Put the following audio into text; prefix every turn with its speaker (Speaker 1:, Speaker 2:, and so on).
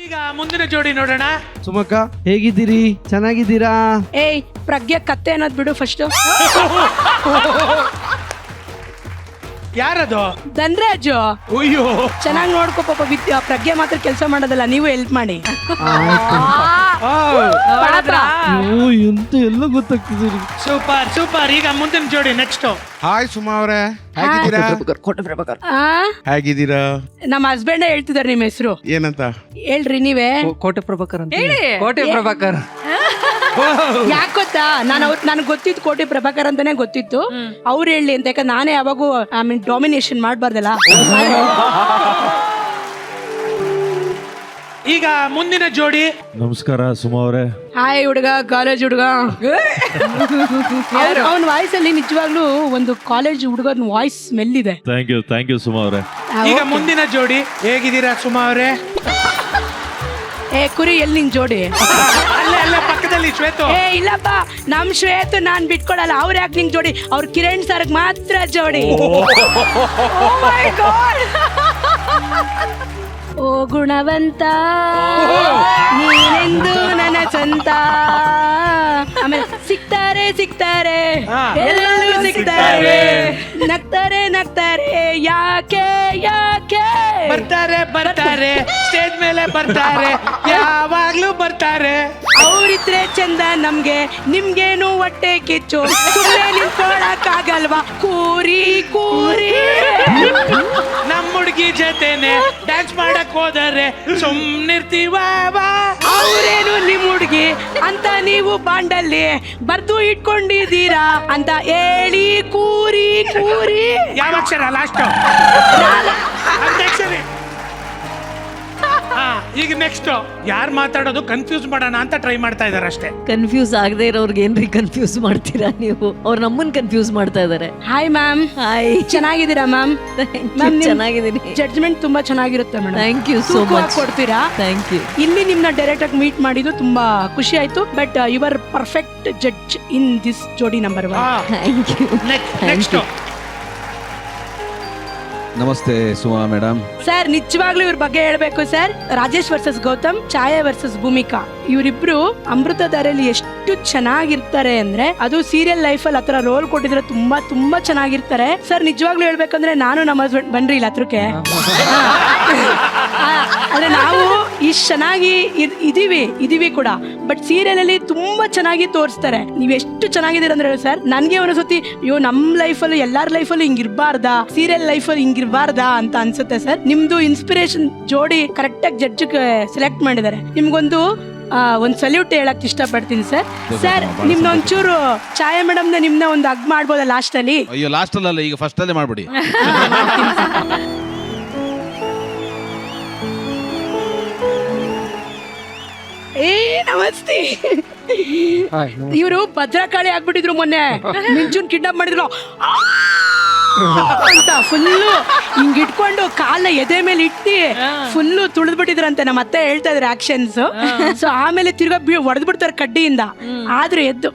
Speaker 1: ಈಗ ಮುಂದಿನ ಜೋಡಿ ನೋಡೋಣ.
Speaker 2: ಸುಮಕ್ಕ ಹೇಗಿದ್ದೀರಿ? ಚೆನ್ನಾಗಿದ್ದೀರಾ?
Speaker 3: ಏಯ್ ಪ್ರಜ್ಞೆ ಕತ್ತೆ ಅನ್ನೋದ್ ಬಿಡು ಫಸ್ಟ್.
Speaker 1: ಯಾರದು?
Speaker 3: ಧನ್ರಾಜು.
Speaker 1: ಅಯ್ಯೋ,
Speaker 3: ಚೆನ್ನಾಗಿ ನೋಡ್ಕೋ ಪಾಪ. ವಿದ್ಯಾ ಪ್ರಜ್ಞೆ ಮಾತ್ರ ಕೆಲಸ ಮಾಡೋದಲ್ಲ, ನೀವು ಹೆಲ್ಪ್ ಮಾಡಿ.
Speaker 2: ಅಯ್ಯೋ, ಎಂತ ಎಲ್ಲ ಗೊತ್ತಾಗ್ತಿದ್ದೀರಿ.
Speaker 1: Super super. ಈಗ ಮುಂದಿನ ಜೋಡಿ ನೆಕ್ಸ್ಟ್.
Speaker 4: ಹಾಯ್ ಸುಮಾ ಅವರೇ, ಹೇಗಿದ್ದೀರಾ?
Speaker 3: ಆ
Speaker 4: ಹೇಗಿದ್ದೀರಾ?
Speaker 3: ನಮ್ಮ ಹಸ್ಬೆಂಡ್ ಹೇಳ್ತಿದಾರೆ ನಿಮ್ಮ ಹೆಸರು
Speaker 4: ಏನಂತ?
Speaker 3: ಹೇಳ್ರಿ ನೀವೇ.
Speaker 5: ಕೋಟೆ ಪ್ರಭಾಕರ್ ಅಂತ. ಕೋಟೆ ಪ್ರಭಾಕರ್.
Speaker 3: ಯಾಕೆ ಗೊತ್ತಾ, ನನಗೆ ಗೊತ್ತಿತ್ತು ಕೋಟೆ ಪ್ರಭಾಕರ್ ಅಂತಾನೆ ಗೊತ್ತಿತ್ತು. ಅವ್ರು ಹೇಳಿ ಅಂತ, ಯಾಕಂದ್ರೆ ನಾನೇ ಯಾವಾಗೂ ಡಾಮಿನೇಷನ್ ಮಾಡ್ಬಾರ್ದಲ್ಲ.
Speaker 1: ಈಗ ಮುಂದಿನ ಜೋಡಿ.
Speaker 6: ನಮಸ್ಕಾರ ಸುಮಾ ಅವರೇ.
Speaker 3: ಹಾಯ್ ಹುಡುಗ, ಕಾಲೇಜ್ ಹುಡುಗ. ಅವನ ವಾಯ್ಸ್ ಅಲ್ಲಿ ನಿಜವಾಗ್ಲೂ ಒಂದು ಕಾಲೇಜ್ ಹುಡುಗನ ವಾಯ್ಸ್ ಸ್ಮೆಲ್ ಇದೆ.
Speaker 6: ಥ್ಯಾಂಕ್ ಯು ಸುಮಾ ಅವರೇ.
Speaker 1: ಈಗ ಮುಂದಿನ ಜೋಡಿ. ಹೇಗಿದ್ದೀರಾ ಸುಮಾ ಅವರೇ?
Speaker 3: ಏ ಕುರಿ, ಎಲ್ಲಿ ನಿನ್ ಜೋಡಿ?
Speaker 1: ಅಲ್ಲೇ ಅಲ್ಲೇ ಪಕ್ಕದಲ್ಲಿ ಶ್ವೇತು.
Speaker 3: ಏ ಇಲ್ಲಪ್ಪ, ನಮ್ ಶ್ವೇತು ನಾನ್ ಬಿಟ್ಕೊಡಲ್ಲ. ಅವ್ರ ಯಾಕೆ ನಿಂಗ್ ಜೋಡಿ? ಅವ್ರ ಕಿರಣ್ ಸರ್ಗ್ ಮಾತ್ರ ಜೋಡಿ. Oh my God. ಓ ಗುಣವಂತ, ನೀನೆಂದು ನನ್ನ ಸ್ವಂತ. ಆಮೇಲೆ ಸಿಗ್ತಾರೆ ಸಿಗ್ತಾರೆ, ಎಲ್ಲರೂ ಸಿಗ್ತಾರೆ, ನಗ್ತಾರೆ ಯಾಕೆ ಯಾಕೆ
Speaker 1: ಬರ್ತಾರೆ ಬರ್ತಾರೆ, ಸ್ಟೇಜ್ ಮೇಲೆ ಬರ್ತಾರೆ, ಯಾವಾಗ್ಲೂ ಬರ್ತಾರೆ.
Speaker 3: ಅವ್ರಿದ್ರೆ ಚಂದ ನಮ್ಗೆ, ನಿಮ್ಗೇನು ಹೊಟ್ಟೆ ಕಿಚ್ಚು. ಸುಮ್ಮನೆ ನಿಂತ್ಕೊಳಕ್ಕಾಗಲ್ವಾ? ಕೂರಿ ಕೂರಿ
Speaker 1: ನಮ್ಮ ಹುಡುಗಿ ಜೊತೆನೆ ಡ್ಯಾನ್ಸ್ ಮಾಡಕ್ ಹೋದರೆ ಸುಮ್ನಿರ್ತೀವ.
Speaker 3: ಅವ್ರೇನು ನಿಮ್ ಹುಡುಗಿ ಅಂತ ನೀವು ಬಾಂಡಲ್ಲಿ ಬರ್ದು ಇಟ್ಕೊಂಡಿದ್ದೀರಾ ಅಂತ ಹೇಳಿ ಕೂರಿ ಕೂರಿ.
Speaker 1: ಯಾವ ಅಕ್ಷರ ಲಾಸ್ಟ್? ಅಕ್ಷರ. ಈಗ ನೆಕ್ಸ್ಟ್ ಯಾರು ಮಾತಾಡೋದು ಕನ್ಫ್ಯೂಸ್ ಮಾಡೋಣ ಅಂತ ಟ್ರೈ ಮಾಡ್ತಾ ಇದಾರೆ ಅಷ್ಟೇ.
Speaker 5: ಕನ್ಫ್ಯೂಸ್ ಆಗದೆ ಇರೋರ್ಗೆ ಏನ್ರಿ ಕನ್ಫ್ಯೂಸ್ ಮಾಡ್ತೀರಾ ನೀವು? ಅವ್ರು ನಮ್ಮನ್ ಕನ್ಫ್ಯೂಸ್ ಮಾಡ್ತಾ ಇದಾರೆ.
Speaker 3: Hi ma'am.
Speaker 5: ಹಾಯ್,
Speaker 3: ಚೆನ್ನಾಗಿದ್ದೀರಾ ಮ್ಯಾಮ್?
Speaker 5: ಚೆನ್ನಾಗಿದ್ದೀನಿ.
Speaker 3: ಜಡ್ಜ್ಮೆಂಟ್ ತುಂಬಾ ಚೆನ್ನಾಗಿರುತ್ತೆ madam.
Speaker 5: Thank you so much.
Speaker 3: ಕೊಡ್ತೀರಾ?
Speaker 5: Thank you.
Speaker 3: ಇಲ್ಲಿ ನಿಮ್ನ ಡೈರೆಕ್ಟ್ ಆಗಿ ಮೀಟ್ ಮಾಡಿದ್ದು ತುಂಬಾ ಖುಷಿ ಆಯ್ತು. But your perfect judge in this ಜೋಡಿ ನಂಬರ್ 1.
Speaker 5: Thank you.
Speaker 1: ನೆಕ್ಸ್ಟ್.
Speaker 2: ನಮಸ್ತೆ ಸುಮಾ ಮೇಡಮ್.
Speaker 3: ಸರ್ ನಿಜವಾಗ್ಲೂ ಇವ್ರ ಬಗ್ಗೆ ಹೇಳ್ಬೇಕು sir. Rajesh versus Gautam, Chhaya versus Bhoomika, ಇವರಿಬ್ರು ಅಮೃತಧಾರೆಯಲ್ಲಿ ಎಷ್ಟು ಚೆನ್ನಾಗಿರ್ತಾರೆ ಅಂದ್ರೆ, ಅದು ಸೀರಿಯಲ್ ಲೈಫ್ ಅಲ್ಲಿ ಆತರ ರೋಲ್ ಕೊಟ್ಟಿದ್ರೆ ತುಂಬಾ ತುಂಬಾ ಚೆನ್ನಾಗಿರ್ತಾರೆ ಸರ್. ನಿಜವಾಗ್ಲೂ ಹೇಳ್ಬೇಕಂದ್ರೆ ನಾನು ನಮ್ಮ ಹಸ್ಬೆಂಡ್ ಬನ್ರಿ ಇಲ್ಲ ಹತ್ರಕ್ಕೆ. ಅಂದ್ರೆ ನಾವು ಇಷ್ಟು ಚೆನ್ನಾಗಿ ಇದೀವಿ ಕೂಡ, ಬಟ್ ಸೀರಿಯಲ್ ಅಲ್ಲಿ ತುಂಬಾ ಚೆನ್ನಾಗಿ ತೋರಿಸ್ತಾರೆ. ನೀವ್ ಎಷ್ಟು ಚೆನ್ನಾಗಿದ್ದೀರ ಅಂದ್ರೆ ಸರ್, ನನ್ಗೆ ಒಂದ್ಸತಿ ಅಯ್ಯೋ ನಮ್ ಲೈಫಲ್ಲಿ ಎಲ್ಲಾರ ಲೈಫಲ್ಲಿ ಹಿಂಗಿರ್ಬಾರ್ದಾ, ಸೀರಿಯಲ್ ಲೈಫಲ್ಲಿ ಹಿಂಗಿರ್ಬಾರ್ದಾ ಅಂತ ಅನ್ಸುತ್ತೆ ಸರ್. ನಿಮ್ದು ಇನ್ಸ್ಪಿರೇಷನ್ ಜೋಡಿ ಕರೆಕ್ಟ್ ಆಗಿ ಜಡ್ಜ್ ಸೆಲೆಕ್ಟ್ ಮಾಡಿದ್ದಾರೆ. ನಿಮ್ಗೊಂದು ಒಂದ್ ಸಲ್ಯೂಟ್ ಹೇಳಕ್ ಇಷ್ಟಪಡ್ತೀನಿ ಸರ್. ಸರ್ ನಿಮ್ನ ಒಂಚೂರು ಛಾಯಾ ಮೇಡಮ್ ನಿಮ್ನ ಒಂದು ಹಗ್ ಮಾಡ್ಬೋದಾ ಲಾಸ್ಟ್ ಅಲ್ಲಿ?
Speaker 4: ಅಯ್ಯೋ, ಲಾಸ್ಟ್ ಅಲ್ಲ, ಈಗ ಫಸ್ಟ್ ಅಲ್ಲೇ ಮಾಡ್ಬಿಡಿ.
Speaker 3: ಏ ನಮಸ್ತೆ. ಇವರು ಭದ್ರಕಾಳಿ ಆಗ್ಬಿಟ್ಟಿದ್ರು ಮೊನ್ನೆ. ಮಿಂಚುನ್ ಕಿಡ್ನಾಪ್ ಮಾಡಿದ್ರು ಅಂತ ಫುಲ್ಲು ಹಿಂಗ್ ಇಟ್ಕೊಂಡು ಕಾಲ ಎದೆ ಮೇಲೆ ಇಟ್ಟಿ ಫುಲ್ಲು ತುಳಿದ್ಬಿಟ್ಟಿದ್ರಂತೆ. ನಮ್ಮ ಅತ್ತೆ ಹೇಳ್ತಾ ಇದ್ರೆ ಆಕ್ಷನ್ಸ್. ಸೊ ಆಮೇಲೆ ತಿರ್ಗಾ ಹೊಡೆದ್ ಬಿಡ್ತಾರೆ ಕಡ್ಡಿಯಿಂದ. ಆದ್ರೆ ಎದ್ದು